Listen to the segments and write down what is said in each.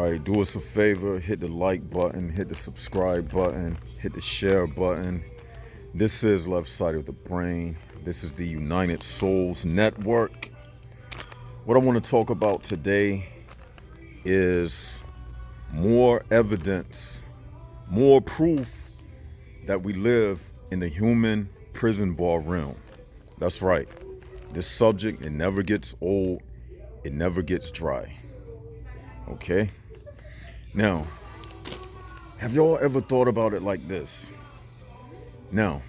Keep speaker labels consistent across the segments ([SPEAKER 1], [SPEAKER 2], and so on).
[SPEAKER 1] right, do us a favor, hit the like button, hit the subscribe button, hit the share button. This is Left Side of the Brain. This is the United Souls Network. What I want to talk about today is more evidence, more proof that we live in the human prison bar realm. That's right. This subject, it never gets old, it never gets dry. Okay? Now, have y'all ever thought about it like this? Now,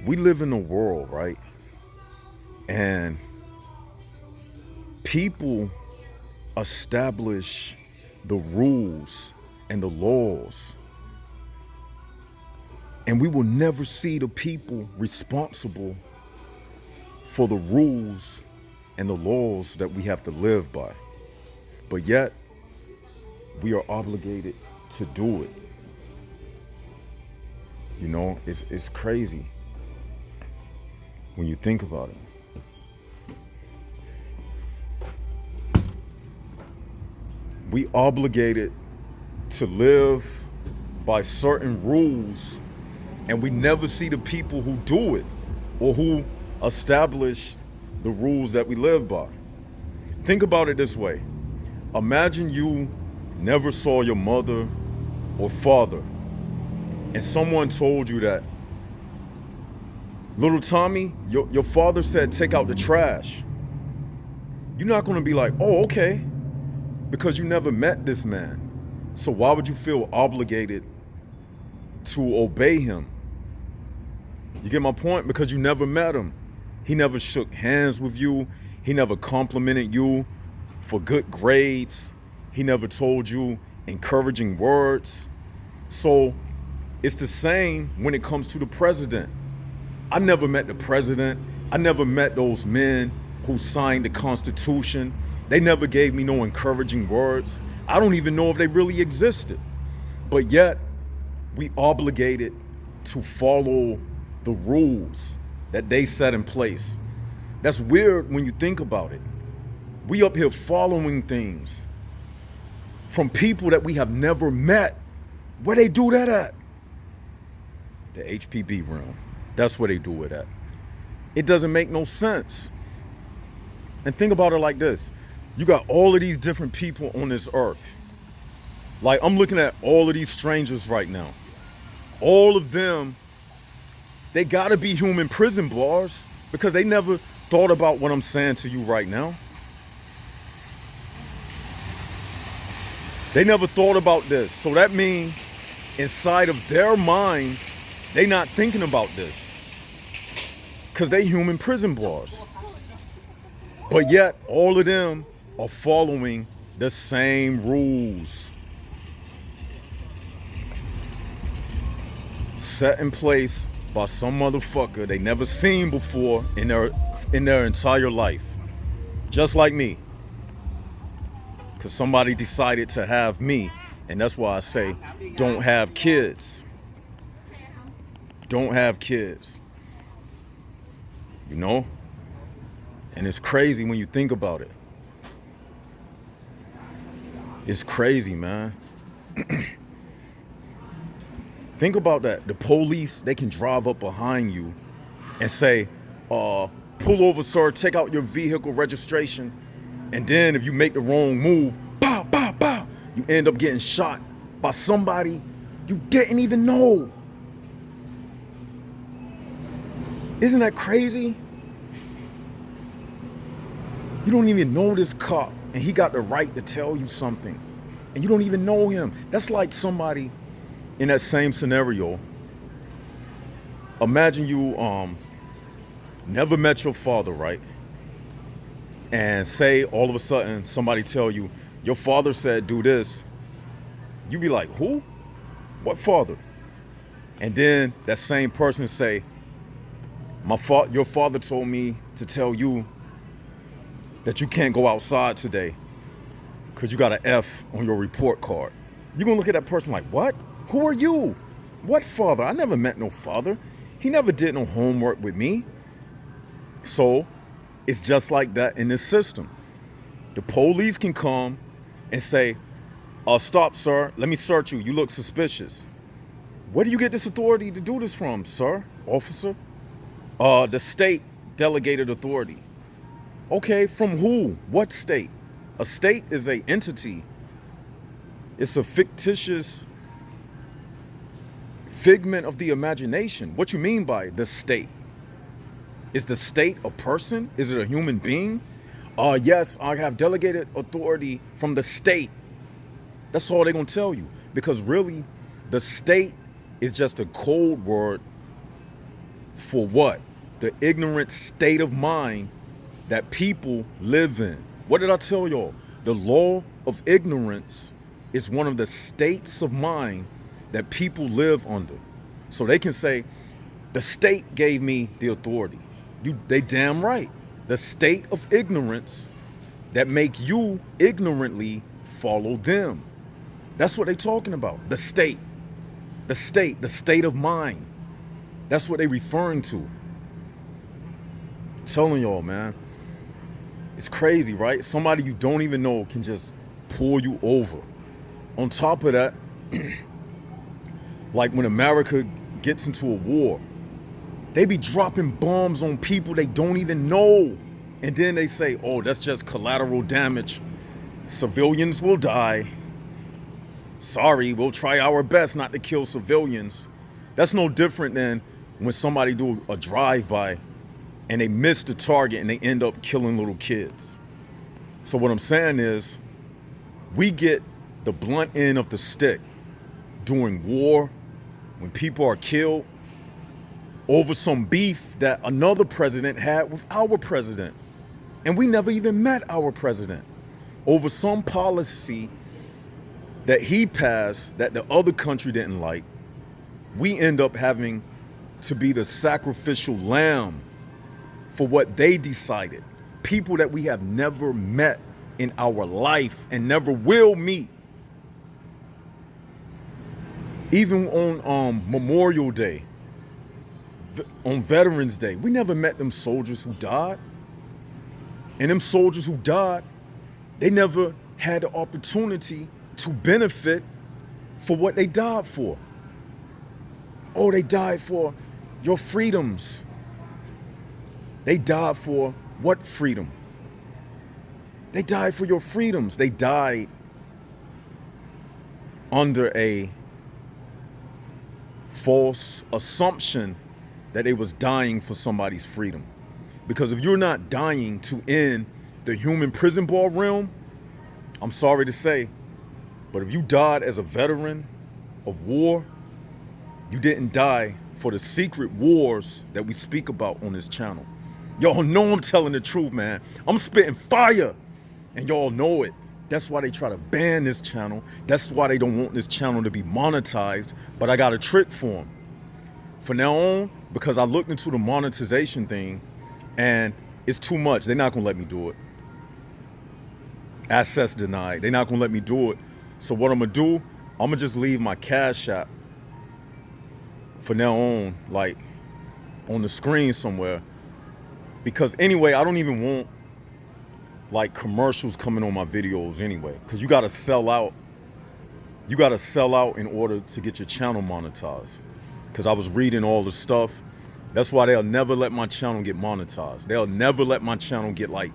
[SPEAKER 1] we live in a world, right? And people establish the rules and the laws. And we will never see the people responsible for the rules and the laws that we have to live by. But yet, we are obligated to do it. You know, it's crazy when you think about it. We obligated to live by certain rules, and we never see the people who do it or who establish the rules that we live by. Think about it this way. Imagine you never saw your mother or father, and someone told you that, little Tommy, your father said take out the trash. You're not going to be like, oh, okay, because you never met this man. So why would you feel obligated to obey him? You get my point? Because you never met him. He never shook hands with you. He never complimented you for good grades. He never told you encouraging words. So it's the same when it comes to the president. I never met the president. I never met those men who signed the Constitution. They never gave me no encouraging words. I don't even know if they really existed. But yet, we obligated to follow the rules that they set in place. That's weird when you think about it. We up here following things from people that we have never met. Where they do that at? The HPB realm. That's where they do it at. It doesn't make no sense. And think about it like this. You got all of these different people on this earth. Like, I'm looking at all of these strangers right now. All of them, they gotta be human prison bars because they never thought about what I'm saying to you right now. They never thought about this. So that means inside of their mind, they not thinking about this because they human prison bars. But yet, all of them are following the same rules set in place by some motherfucker they never seen before in their entire life. Just like me. Because somebody decided to have me. And that's why I say, don't have kids. Don't have kids. You know? And it's crazy when you think about it. It's crazy, man. Think about that. The police, they can drive up behind you and say, pull over, sir, take out your vehicle registration. And then if you make the wrong move, pow, pow, pow, you end up getting shot by somebody you didn't even know. Isn't that crazy? You don't even know this cop, and he got the right to tell you something, and you don't even know him. That's like somebody in that same scenario. Imagine you never met your father, right? And say all of a sudden somebody tell you, your father said do this. You be like, who? What father? And then that same person say, your father told me to tell you that you can't go outside today because you got an F on your report card. You're gonna look at that person like, what? Who are you? What father? I never met no father. He never did no homework with me. So it's just like that in this system. The police can come and say, Stop, sir. Let me search you. You look suspicious. Where do you get this authority to do this from, sir, officer? The state delegated authority. Okay, from who? What state? A state is a entity. It's a fictitious figment of the imagination. What you mean by the state? Is the state a person? Is it a human being? Yes, I have delegated authority from the state. That's all they're gonna tell you. Because really, the state is just a code word for what? The ignorant state of mind that people live in. What did I tell y'all? The law of ignorance is one of the states of mind that people live under. So they can say, the state gave me the authority. They damn right. The state of ignorance that make you ignorantly follow them. That's what they talking about. The state. The state of mind. That's what they referring to. I'm telling y'all, man. It's crazy, right? Somebody you don't even know can just pull you over. On top of that, like when America gets into a war, they be dropping bombs on people they don't even know. And then they say, oh, that's just collateral damage. Civilians will die. Sorry, we'll try our best not to kill civilians. That's no different than when somebody do a drive-by and they miss the target and they end up killing little kids. So what I'm saying is, we get the blunt end of the stick during war, when people are killed over some beef that another president had with our president. And we never even met our president. Over some policy that he passed that the other country didn't like, we end up having to be the sacrificial lamb for what they decided. People that we have never met in our life and never will meet. Even on Memorial Day, on Veterans Day, we never met them soldiers who died. And them soldiers who died, they never had the opportunity to benefit for what they died for. Oh, they died for your freedoms. They died for what freedom? They died for your freedoms. They died under a false assumption that they was dying for somebody's freedom. Because if you're not dying to end the human prison ball realm, I'm sorry to say, but if you died as a veteran of war, you didn't die for the secret wars that we speak about on this channel. Y'all know I'm telling the truth, man. I'm spitting fire, and y'all know it. That's why they try to ban this channel. That's why they don't want this channel to be monetized, but I got a trick for them. From now on, because I looked into the monetization thing, and it's too much. They're not gonna let me do it. Access denied. They're not gonna let me do it. So what I'm gonna do, I'm gonna just leave my Cash App from now on, like on the screen somewhere. Because anyway, I don't even want like commercials coming on my videos anyway. Because you gotta sell out. You gotta sell out in order to get your channel monetized. Because I was reading all the stuff. That's why they'll never let my channel get monetized. They'll never let my channel get, like,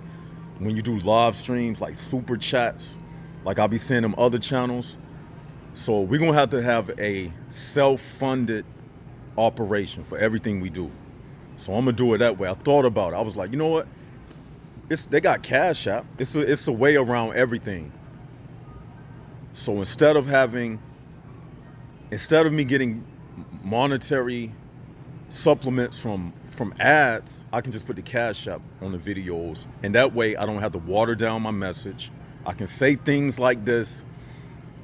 [SPEAKER 1] when you do live streams, like super chats, like I'll be seeing them other channels. So we're gonna have to have a self-funded operation for everything we do. So I'm gonna do it that way. I thought about it. I was like, you know what? They got Cash App. It's a way around everything. So instead of me getting monetary supplements from ads, I can just put the Cash App on the videos, and that way I don't have to water down my message. I can say things like this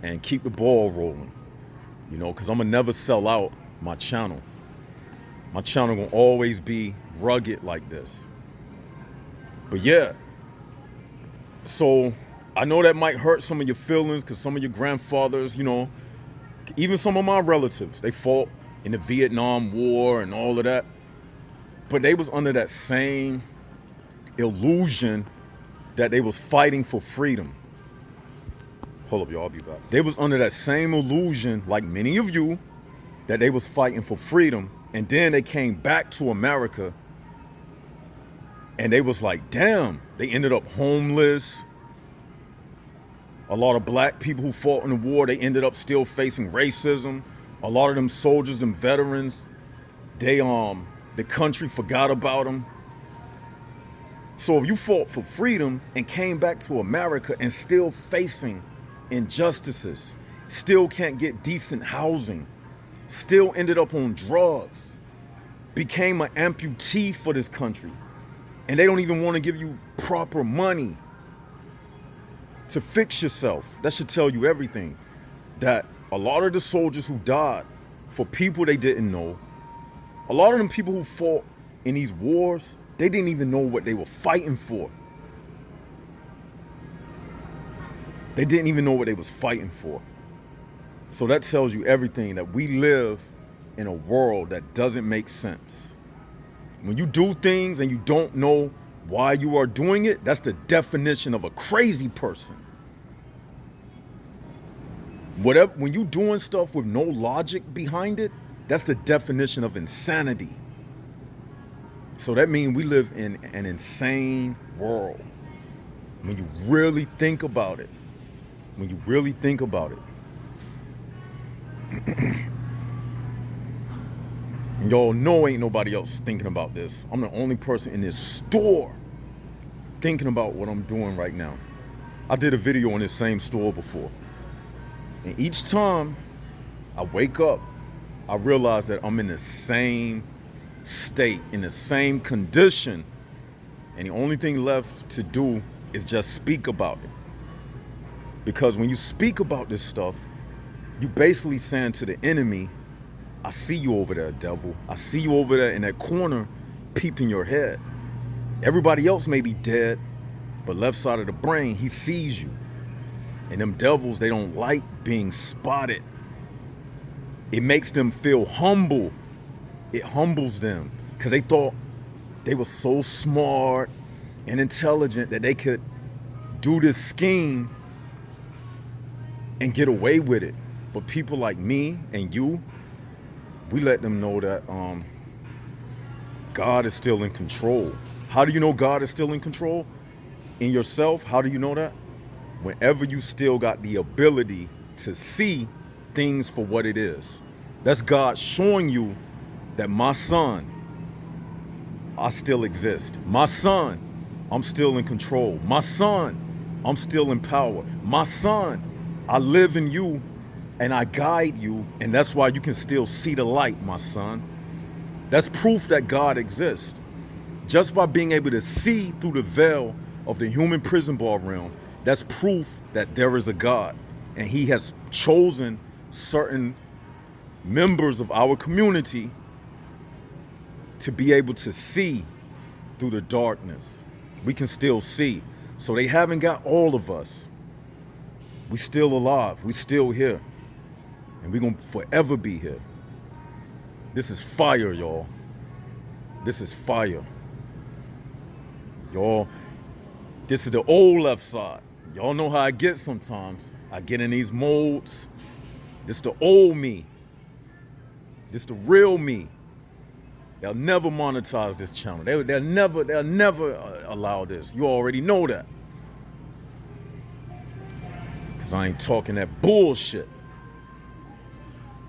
[SPEAKER 1] and keep the ball rolling, you know, because I'm gonna never sell out my channel. My channel gonna always be rugged like this. But yeah, so I know that might hurt some of your feelings, because some of your grandfathers, you know, even some of my relatives, they fought in the Vietnam War and all of that. But they was under that same illusion that they was fighting for freedom. Hold up, y'all, I'll be back. They was under that same illusion, like many of you, that they was fighting for freedom. And then they came back to America and they was like, damn, they ended up homeless. A lot of black people who fought in the war, they ended up still facing racism. A lot of them soldiers, them veterans, the country forgot about them. So if you fought for freedom and came back to America and still facing injustices, still can't get decent housing, still ended up on drugs, became an amputee for this country, and they don't even want to give you proper money to fix yourself, that should tell you everything. That a lot of the soldiers who died for people they didn't know, a lot of them people who fought in these wars, they didn't even know what they were fighting for. They didn't even know what they was fighting for. So that tells you everything, that we live in a world that doesn't make sense. When you do things and you don't know why you are doing it, that's the definition of a crazy person. Whatever, when you doing stuff with no logic behind it, that's the definition of insanity. So that means we live in an insane world. When you really think about it, when you really think about it. And y'all know ain't nobody else thinking about this. I'm the only person in this store thinking about what I'm doing right now. I did a video in this same store before. And each time I wake up, I realize that I'm in the same state, in the same condition. And the only thing left to do is just speak about it. Because when you speak about this stuff, you basically saying to the enemy, I see you over there, devil. I see you over there in that corner, peeping your head. Everybody else may be dead, but left side of the brain, he sees you. And them devils, they don't like being spotted. It makes them feel humble. It humbles them because they thought they were so smart and intelligent that they could do this scheme and get away with it. But people like me and you, we let them know that God is still in control. How do you know God is still in control? In yourself, how do you know that? Whenever you still got the ability to see things for what it is. That's God showing you that my son, I still exist. My son, I'm still in control. My son, I'm still in power. My son, I live in you and I guide you, and that's why you can still see the light, my son. That's proof that God exists. Just by being able to see through the veil of the human prison bar realm, that's proof that there is a God, and he has chosen certain members of our community to be able to see through the darkness. We can still see. So they haven't got all of us. We still alive. We still here. And we're going to forever be here. This is fire, y'all. This is fire. Y'all, this is the old left side. Y'all know how I get sometimes. I get in these modes. This the old me. This the real me. They'll never monetize this channel. They'll never allow this. You already know that. Because I ain't talking that bullshit.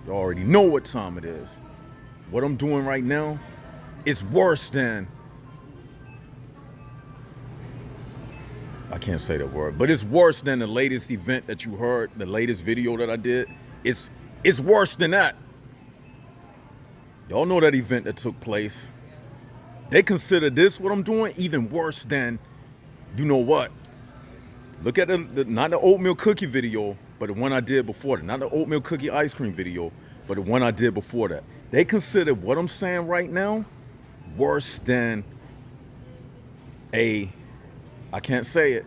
[SPEAKER 1] You already know what time it is. What I'm doing right now is worse than, I can't say that word, but it's worse than the latest event that you heard, the latest video that I did. It's worse than that. Y'all know that event that took place. They consider this, what I'm doing, even worse than, you know what? Look at not the oatmeal cookie video, but the one I did before that. Not the oatmeal cookie ice cream video, but the one I did before that. They consider what I'm saying right now worse than I can't say it.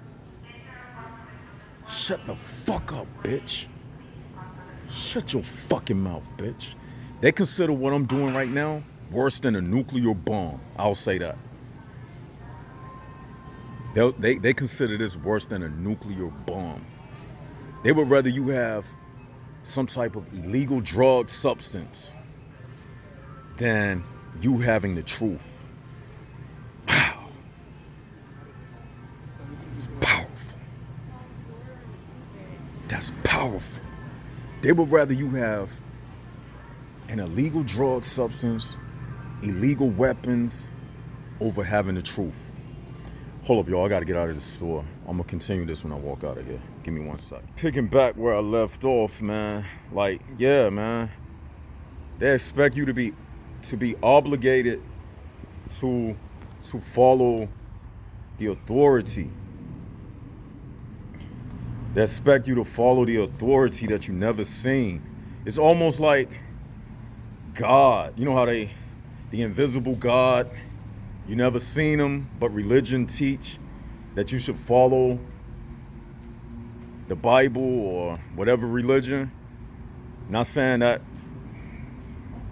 [SPEAKER 1] Shut the fuck up, bitch. Shut your fucking mouth, bitch. They consider what I'm doing right now worse than a nuclear bomb. I'll say that. They consider this worse than a nuclear bomb. They would rather you have some type of illegal drug substance than you having the truth. Wow. It's powerful. That's powerful. They would rather you have an illegal drug substance, illegal weapons, over having the truth. Hold up, y'all. I got to get out of the store. I'm going to continue this when I walk out of here. Give me 1 sec. Picking back where I left off, man. Like, yeah, man. They expect you to be obligated to follow the authority. They expect you to follow the authority that you never seen. It's almost like God. You know how the invisible God, you never seen him, but religion teach that you should follow the Bible or whatever religion. Not saying that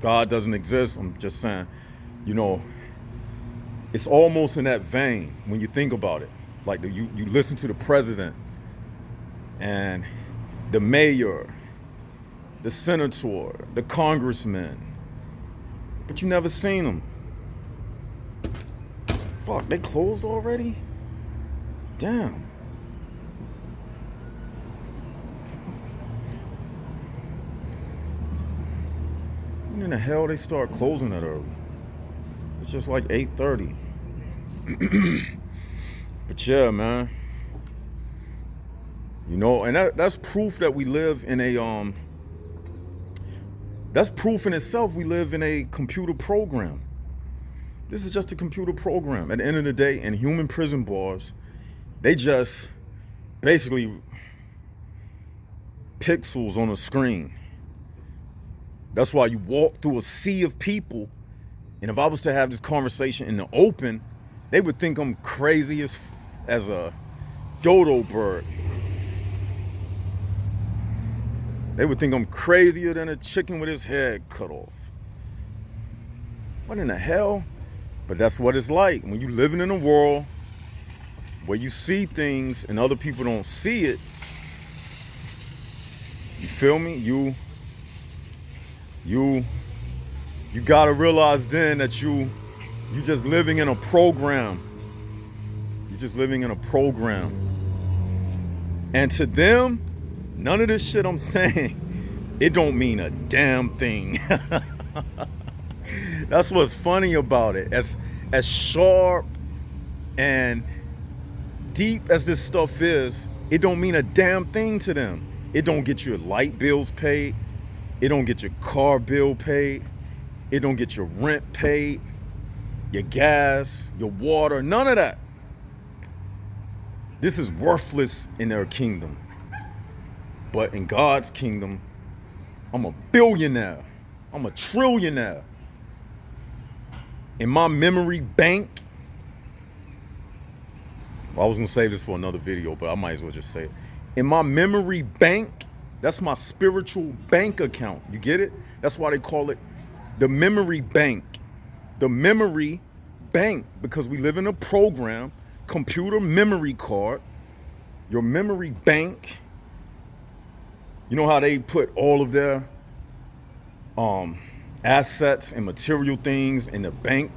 [SPEAKER 1] God doesn't exist. I'm just saying, it's almost in that vein when you think about it. Like you listen to the president and the mayor, the senator, the congressman, but you never seen them. Fuck, they closed already? Damn. When in the hell they start closing that early? It's just like 8:30. But yeah, man. And that's proof that we live in a that's proof in itself we live in a computer program. This is just a computer program. At the end of the day, in human prison bars, they just basically pixels on a screen. That's why you walk through a sea of people, and if I was to have this conversation in the open, they would think I'm crazy as a dodo bird. They would think I'm crazier than a chicken with his head cut off. What in the hell? But that's what it's like when you living in a world where you see things and other people don't see it. You feel me? You gotta realize then that you just living in a program. You're just living in a program. And to them, none of this shit I'm saying, it don't mean a damn thing. That's what's funny about it. As sharp and deep as this stuff is, it don't mean a damn thing to them. It don't get your light bills paid. It don't get your car bill paid. It don't get your rent paid, your gas, your water, none of that. This is worthless in their kingdom. But in God's kingdom, I'm a billionaire. I'm a trillionaire. In my memory bank, well, I was gonna save this for another video, but I might as well just say it. In my memory bank, that's my spiritual bank account. You get it? That's why they call it the memory bank. The memory bank, because we live in a program, computer memory card, your memory bank. You know how they put all of their assets and material things in the bank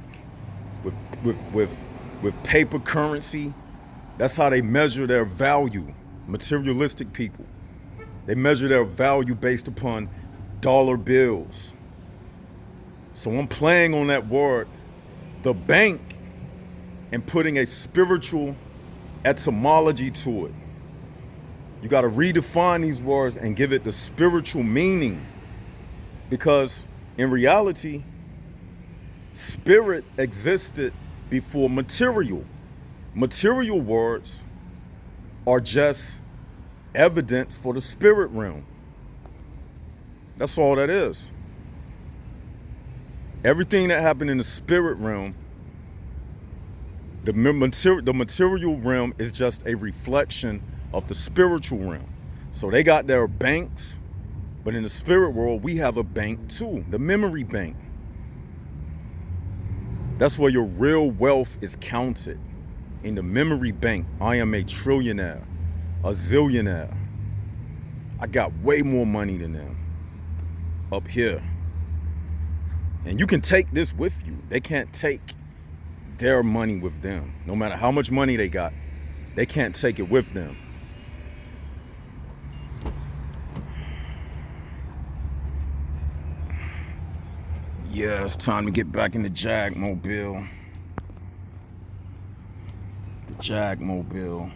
[SPEAKER 1] with paper currency? That's how they measure their value. Materialistic people, they measure their value based upon dollar bills. So I'm playing on that word, the bank, and putting a spiritual etymology to it. You got to redefine these words and give it the spiritual meaning, because in reality, spirit existed before material. Material words are just evidence for the spirit realm. That's all that is. Everything that happened in the spirit realm, the material realm is just a reflection of the spiritual realm. So they got their banks, but in the spirit world, we have a bank too, the memory bank. That's where your real wealth is counted. In the memory bank, I am a trillionaire, a zillionaire. I got way more money than them up here. And you can take this with you. They can't take their money with them. No matter how much money they got, they can't take it with them. Yeah, it's time to get back in the Jag-mobile. The Jag-mobile.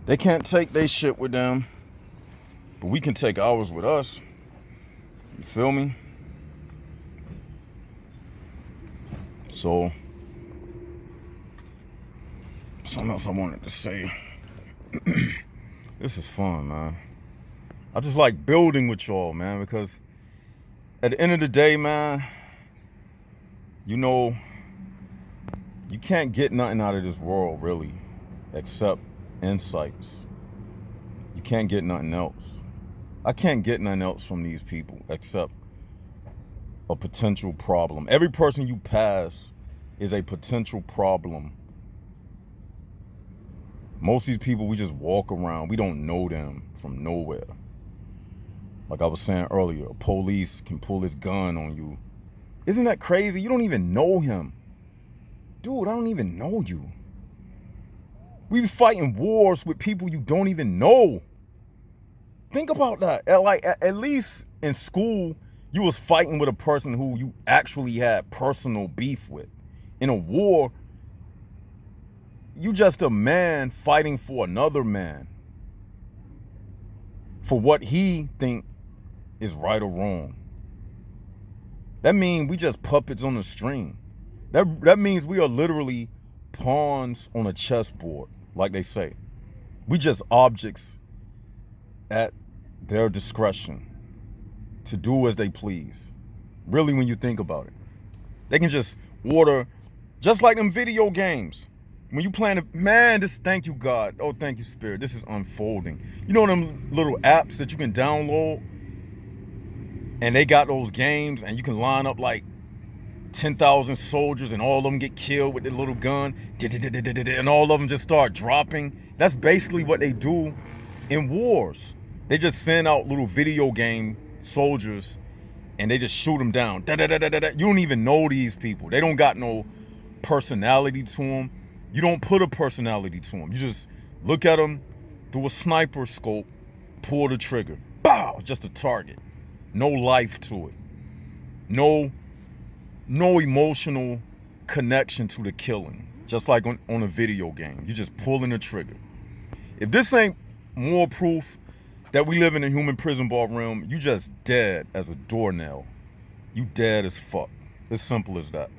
[SPEAKER 1] They can't take their shit with them, but we can take ours with us. You feel me? So, something else I wanted to say. This is fun, man. I just like building with y'all, man, because at the end of the day, man, you know, you can't get nothing out of this world, really, except insights. You can't get nothing else. I can't get nothing else from these people except a potential problem. Every person you pass is a potential problem. Most of these people, we just walk around. We don't know them from nowhere. Like I was saying earlier, police can pull his gun on you. Isn't that crazy? You don't even know him. Dude, I don't even know you. We be fighting wars with people you don't even know. Think about that. At least in school, you was fighting with a person who you actually had personal beef with. In a war, you just a man fighting for another man. For what he think is right or wrong. That means we just puppets on the string. That means we are literally pawns on a chessboard, like they say. We just objects at their discretion to do as they please. Really, when you think about it. They can just order, just like them video games. When you playing, man, thank you, God. Oh, thank you, Spirit. This is unfolding. You know them little apps that you can download? And they got those games, and you can line up like 10,000 soldiers, and all of them get killed with their little gun, and all of them just start dropping. That's basically what they do in wars. They just send out little video game soldiers, and they just shoot them down. You don't even know these people. They don't got no personality to them. You don't put a personality to them. You just look at them through a sniper scope, pull the trigger. Bow! It's just a target. No life to it. No emotional connection to the killing. Just like on a video game. You're just pulling the trigger. If this ain't more proof that we live in a human prison bar realm, you just dead as a doornail. You dead as fuck. As simple as that.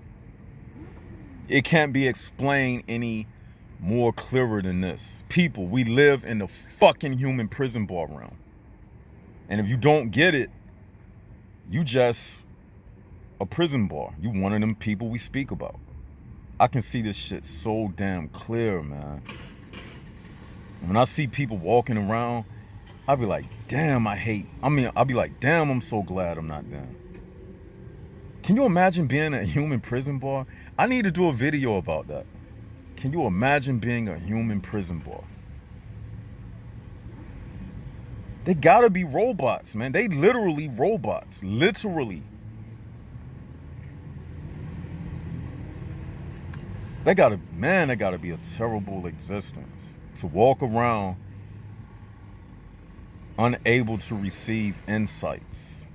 [SPEAKER 1] It can't be explained any more clearer than this. People, we live in the fucking human prison bar realm. And if you don't get it, you just a prison bar. You one of them people we speak about. I can see this shit so damn clear, man. When I see people walking around, I'll be like, damn, I'll be like, damn, I'm so glad I'm not them. Can you imagine being a human prison bar? I need to do a video about that. Can you imagine being a human prison bar? They gotta be robots, man. They literally robots. Literally. They gotta be a terrible existence to walk around unable to receive insights.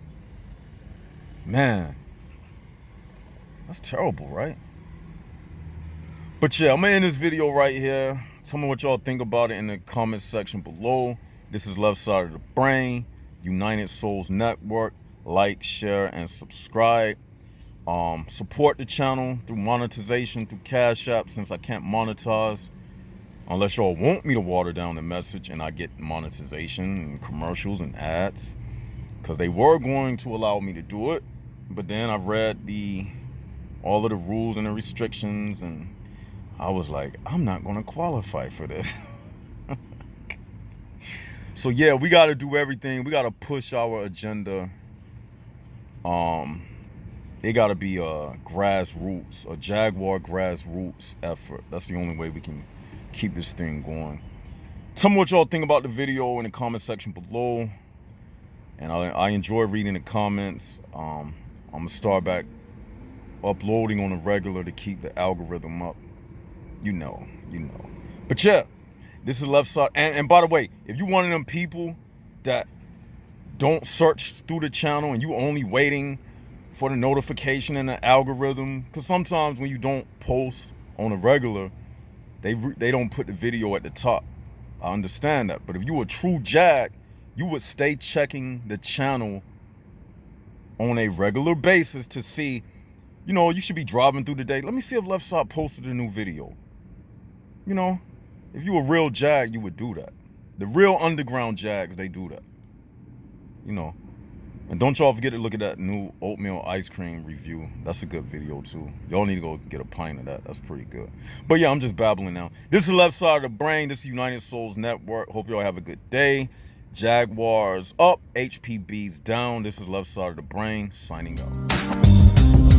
[SPEAKER 1] Man, that's terrible, right? But yeah, I'm gonna end this video right here. Tell me what y'all think about it in the comment section below. This is Left Side of the Brain, United Souls Network. Like, share, and subscribe. Support the channel through monetization, through Cash App, since I can't monetize. Unless y'all want me to water down the message and I get monetization and commercials and ads. Because they were going to allow me to do it. But then I read all of the rules and the restrictions, and I was like, I'm not going to qualify for this. So yeah, we got to do everything. We got to push our agenda. It got to be a grassroots, a Jaguar grassroots effort. That's the only way we can keep this thing going. Tell me what y'all think about the video in the comment section below. And I enjoy reading the comments. I'm going to start back uploading on a regular to keep the algorithm up. You know. But yeah, this is Left Side. And by the way, if you one of them people that don't search through the channel and you only waiting for the notification and the algorithm, because sometimes when you don't post on a regular, they don't put the video at the top. I understand that. But if you a true jag, you would stay checking the channel on a regular basis to see, you should be driving through the day. Let me see if Left Side posted a new video. If you a real jag, you would do that. The real underground jags, they do that. And don't y'all forget to look at that new oatmeal ice cream review. That's a good video too. Y'all need to go get a pint of that. That's pretty good. But yeah, I'm just babbling now. This is Left Side of the Brain. This is United Souls Network. Hope y'all have a good day. Jaguars up, HPBs down. This is Left Side of the Brain, signing out.